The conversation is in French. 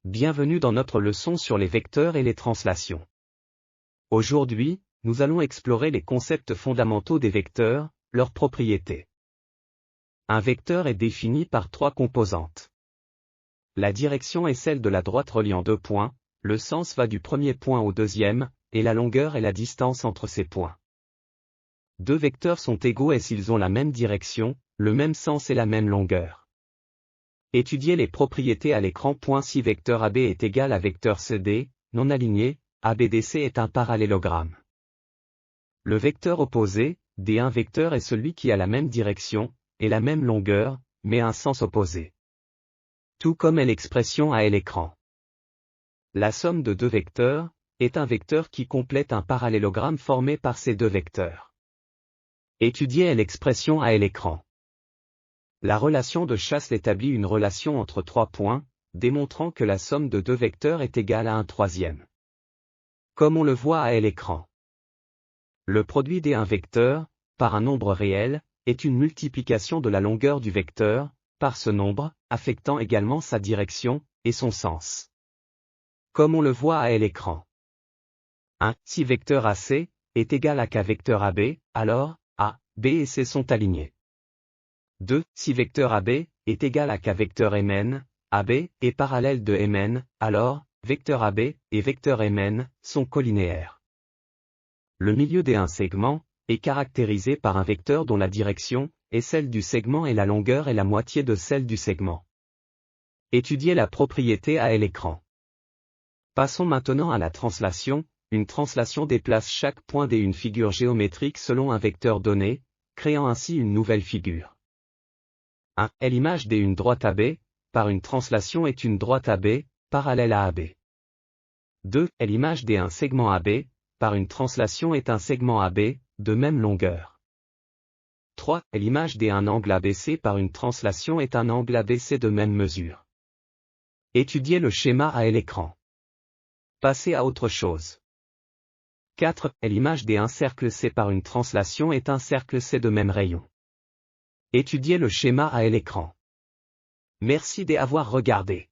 Bienvenue dans notre leçon sur les vecteurs et les translations. Aujourd'hui, nous allons explorer les concepts fondamentaux des vecteurs, leurs propriétés. Un vecteur est défini par trois composantes. La direction est celle de la droite reliant deux points, le sens va du premier point au deuxième, et la longueur est la distance entre ces points. Deux vecteurs sont égaux s'ils ont la même direction, le même sens et la même longueur. Étudiez les propriétés à l'écran. Si vecteur AB est égal à vecteur CD, non aligné, ABDC est un parallélogramme. Le vecteur opposé, D1 vecteur est celui qui a la même direction, et la même longueur, mais un sens opposé. Tout comme est l'expression à l'écran. La somme de deux vecteurs, est un vecteur qui complète un parallélogramme formé par ces deux vecteurs. Étudiez l'expression à l'écran. La relation de Chasles établit une relation entre trois points, démontrant que la somme de deux vecteurs est égale à un troisième. Comme on le voit à l'écran. Le produit d'un vecteur, par un nombre réel, est une multiplication de la longueur du vecteur, par ce nombre, affectant également sa direction, et son sens. Comme on le voit à l'écran. Si vecteur AC, est égal à K vecteur AB, alors, A, B et C sont alignés. 2. Si vecteur AB, est égal à K vecteur Mn, AB, est parallèle de Mn, alors, vecteur AB, et vecteur Mn, sont colinéaires. Le milieu d'un segment, est caractérisé par un vecteur dont la direction, est celle du segment et la longueur est la moitié de celle du segment. Étudiez la propriété à l'écran. Passons maintenant à la translation. Une translation déplace chaque point d'une figure géométrique selon un vecteur donné, créant ainsi une nouvelle figure. L'image d'une droite AB, par une translation est une droite AB, parallèle à AB. 2. L'image d'un segment AB, par une translation est un segment AB, de même longueur. 3. L'image d'un angle ABC par une translation est un angle ABC de même mesure. Étudiez le schéma à l'écran. Passez à autre chose. 4. L'image d'un cercle C par une translation est un cercle C de même rayon. Étudiez le schéma à l'écran. Merci d'avoir regardé.